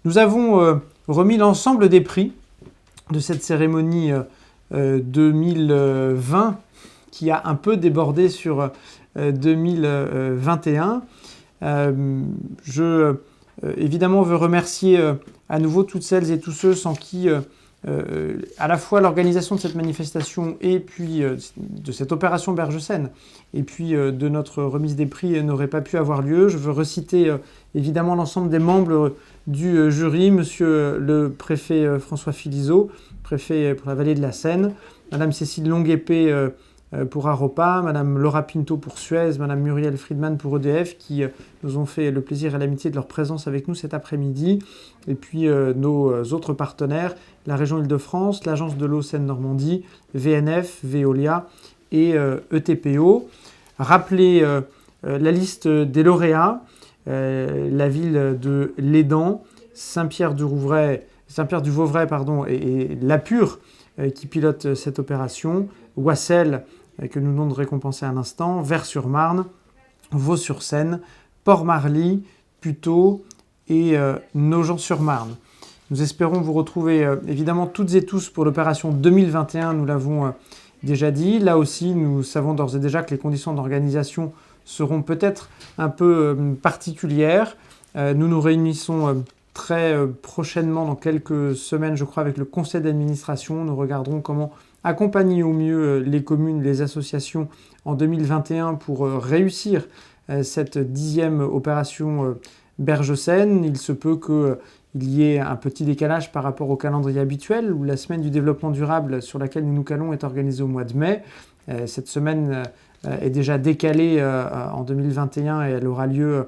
Nous avons remis l'ensemble des prix de cette cérémonie 2020 qui a un peu débordé sur 2021. Je évidemment veux remercier à nouveau toutes celles et tous ceux sans qui à la fois l'organisation de cette manifestation et puis de cette opération Berge-Seine et puis de notre remise des prix n'aurait pas pu avoir lieu. Je veux reciter évidemment l'ensemble des membres du jury, monsieur le préfet François Philizot, préfet pour la vallée de la Seine, madame Cécile Longuepée pour Aropa, madame Laura Pinto pour Suez, madame Muriel Friedman pour EDF, qui nous ont fait le plaisir et l'amitié de leur présence avec nous cet après-midi. Et puis nos autres partenaires, la région Île-de-France, l'agence de l'eau Seine-Normandie, VNF, Veolia et ETPO. Rappelez la liste des lauréats, la ville de Lédan, Saint-Pierre-du-Vouvray et La Pure qui pilote cette opération, Wassel, que nous venons de récompenser un instant, Vers-sur-Marne, Vaux-sur-Seine, Port-Marly, Puteaux et Nogent-sur-Marne. Nous espérons vous retrouver évidemment toutes et tous pour l'opération 2021, nous l'avons déjà dit. Là aussi, nous savons d'ores et déjà que les conditions d'organisation seront peut-être un peu particulières. Nous nous réunissons très prochainement, dans quelques semaines, je crois, avec le conseil d'administration. Nous regarderons comment accompagner au mieux les communes, les associations en 2021 pour réussir cette 10e opération Berge-Seine. Il se peut qu'il y ait un petit décalage par rapport au calendrier habituel, où la semaine du développement durable sur laquelle nous nous calons est organisée au mois de mai. Cette semaine est déjà décalée en 2021 et elle aura lieu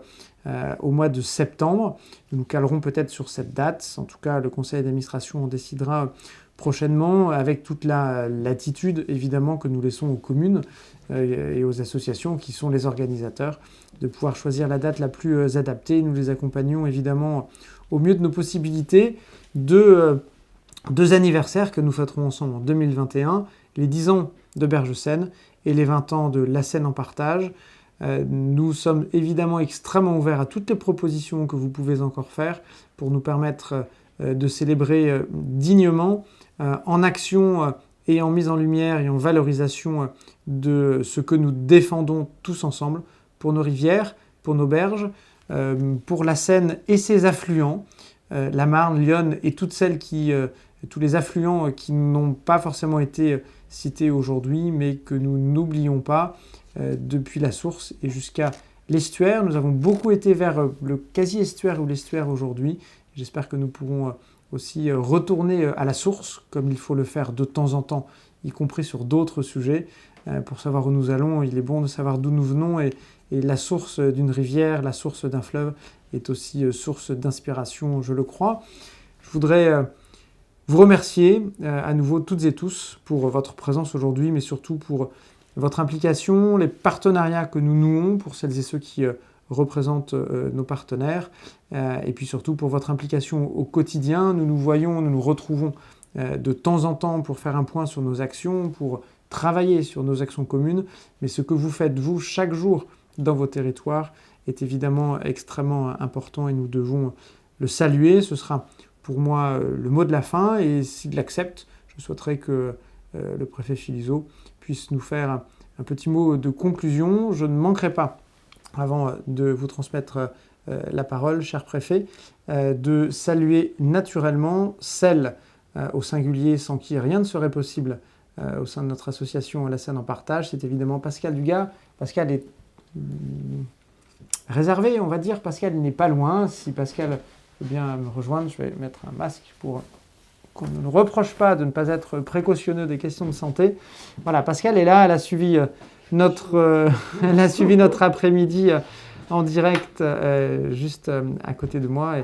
au mois de septembre. Nous nous calerons peut-être sur cette date. En tout cas, le conseil d'administration en décidera prochainement, avec toute la latitude évidemment que nous laissons aux communes et aux associations qui sont les organisateurs de pouvoir choisir la date la plus adaptée. Nous les accompagnons évidemment au mieux de nos possibilités. Deux anniversaires que nous fêterons ensemble en 2021, les 10 ans de Berge-Seine et les 20 ans de La Seine en partage. Nous sommes évidemment extrêmement ouverts à toutes les propositions que vous pouvez encore faire pour nous permettre de célébrer dignement, en action et en mise en lumière et en valorisation de ce que nous défendons tous ensemble pour nos rivières, pour nos berges, pour la Seine et ses affluents, la Marne, l'Yonne et tous les affluents qui n'ont pas forcément été cités aujourd'hui, mais que nous n'oublions pas depuis la source et jusqu'à l'estuaire. Nous avons beaucoup été vers le quasi-estuaire ou l'estuaire aujourd'hui. J'espère que nous pourrons aussi retourner à la source, comme il faut le faire de temps en temps, y compris sur d'autres sujets. Pour savoir où nous allons, il est bon de savoir d'où nous venons et la source d'une rivière, la source d'un fleuve est aussi source d'inspiration, je le crois. Je voudrais vous remercier à nouveau toutes et tous pour votre présence aujourd'hui, mais surtout pour votre implication, les partenariats que nous nouons pour celles et ceux qui représentent nos partenaires, et puis surtout pour votre implication au quotidien. Nous nous voyons, nous nous retrouvons de temps en temps pour faire un point sur nos actions, pour travailler sur nos actions communes, mais ce que vous faites, vous, chaque jour dans vos territoires, est évidemment extrêmement important et nous devons le saluer. Ce sera pour moi le mot de la fin, et s'il l'accepte, je souhaiterais que le préfet Philizot puisse nous faire un petit mot de conclusion. Je ne manquerai pas, avant de vous transmettre la parole, cher préfet, de saluer naturellement celle au singulier sans qui rien ne serait possible au sein de notre association La Seine en partage. C'est évidemment Pascal Dugas. Pascal est réservé, on va dire. Pascal n'est pas loin. Si Pascal veut bien me rejoindre, je vais mettre un masque pour qu'on ne nous reproche pas de ne pas être précautionneux des questions de santé. Voilà, Pascal est là, elle a suivi notre après-midi en direct juste à côté de moi.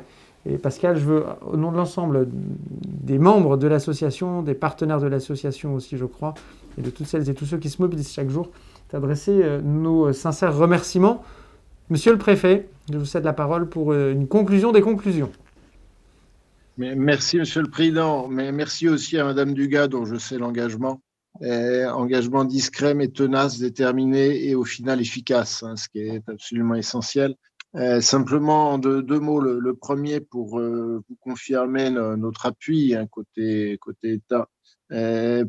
Et Pascal, je veux, au nom de l'ensemble des membres de l'association, des partenaires de l'association aussi, je crois, et de toutes celles et tous ceux qui se mobilisent chaque jour, t'adresser nos sincères remerciements. Monsieur le préfet, je vous cède la parole pour une conclusion des conclusions. Merci, Monsieur le Président. Mais merci aussi à Madame Dugas, dont je sais l'engagement. Engagement discret, mais tenace, déterminé et au final efficace, ce qui est absolument essentiel. Simplement deux mots. Le premier pour vous confirmer notre appui, hein, côté État,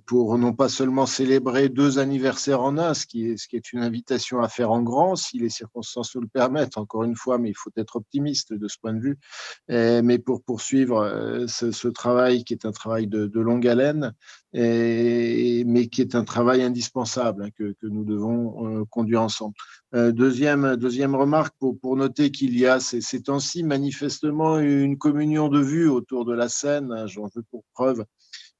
pour non pas seulement célébrer 2 anniversaires en un, ce qui est une invitation à faire en grand, si les circonstances nous le permettent, encore une fois, mais il faut être optimiste de ce point de vue, mais pour poursuivre ce travail qui est un travail de longue haleine, mais qui est un travail indispensable, hein, que nous devons conduire ensemble. Deuxième remarque pour noter qu'il y a ces temps-ci manifestement une communion de vues autour de la scène. Hein, j'en veux pour preuve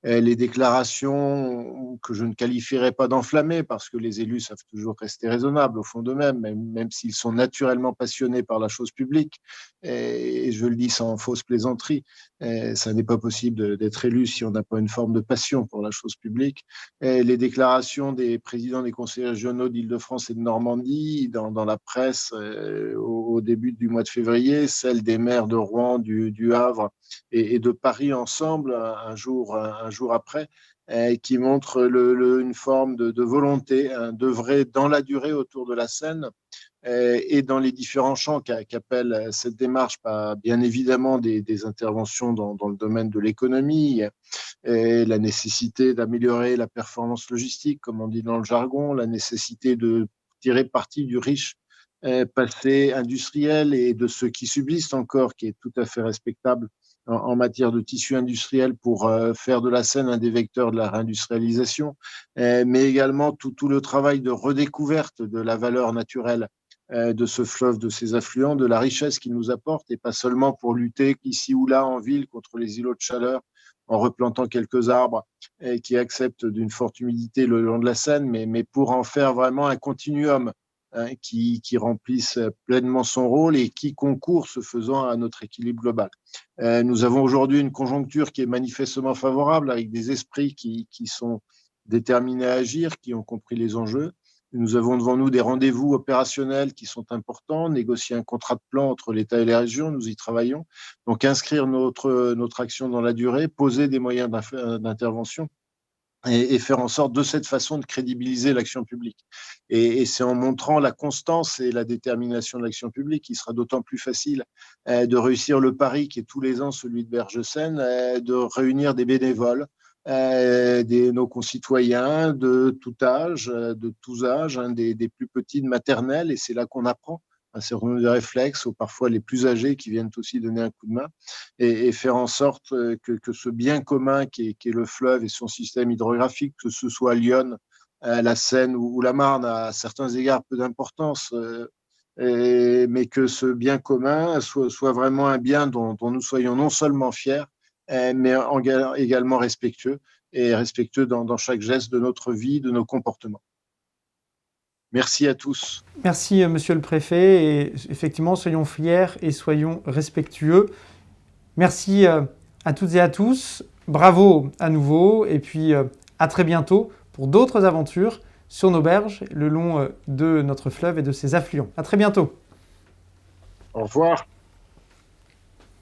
les déclarations que je ne qualifierais pas d'enflammées, parce que les élus savent toujours rester raisonnables au fond d'eux-mêmes, même s'ils sont naturellement passionnés par la chose publique. Et je le dis sans fausse plaisanterie, ça n'est pas possible d'être élu si on n'a pas une forme de passion pour la chose publique. Et les déclarations des présidents des conseils régionaux d'Île-de-France et de Normandie dans la presse au début du mois de février, celles des maires de Rouen, du Havre et de Paris ensemble un jour après, qui montre une forme de volonté, hein, d'œuvrer dans la durée autour de la scène et dans les différents champs qu'appelle cette démarche, pas bien évidemment des interventions dans le domaine de l'économie, et la nécessité d'améliorer la performance logistique, comme on dit dans le jargon, la nécessité de tirer parti du riche passé industriel et de ce qui subsiste encore, qui est tout à fait respectable en matière de tissu industriel pour faire de la Seine un des vecteurs de la réindustrialisation, mais également tout le travail de redécouverte de la valeur naturelle de ce fleuve, de ses affluents, de la richesse qu'il nous apporte, et pas seulement pour lutter ici ou là en ville contre les îlots de chaleur en replantant quelques arbres qui acceptent d'une forte humidité le long de la Seine, mais pour en faire vraiment un continuum, hein, qui remplisse pleinement son rôle et qui concourt, ce faisant, à notre équilibre global. Nous avons aujourd'hui une conjoncture qui est manifestement favorable, avec des esprits qui sont déterminés à agir, qui ont compris les enjeux. Nous avons devant nous des rendez-vous opérationnels qui sont importants, négocier un contrat de plan entre l'État et les régions, nous y travaillons. Donc inscrire notre action dans la durée, poser des moyens d'intervention et faire en sorte de cette façon de crédibiliser l'action publique. Et c'est en montrant la constance et la détermination de l'action publique qu'il sera d'autant plus facile de réussir le pari qui est tous les ans celui de Bergesen, de réunir des bénévoles, nos concitoyens de tout âge, de tous âges, hein, des plus petits de maternelle, et c'est là qu'on apprend un certain nombre de réflexes, ou parfois les plus âgés qui viennent aussi donner un coup de main, et faire en sorte que ce bien commun qui est le fleuve et son système hydrographique, que ce soit Lyon, la Seine ou la Marne, à certains égards peu d'importance, mais que ce bien commun soit vraiment un bien dont nous soyons non seulement fiers, mais également respectueux, et respectueux dans chaque geste de notre vie, de nos comportements. Merci à tous. Merci, monsieur le préfet. Et effectivement, soyons fiers et soyons respectueux. Merci à toutes et à tous. Bravo à nouveau. Et puis, à très bientôt pour d'autres aventures sur nos berges, le long de notre fleuve et de ses affluents. À très bientôt. Au revoir.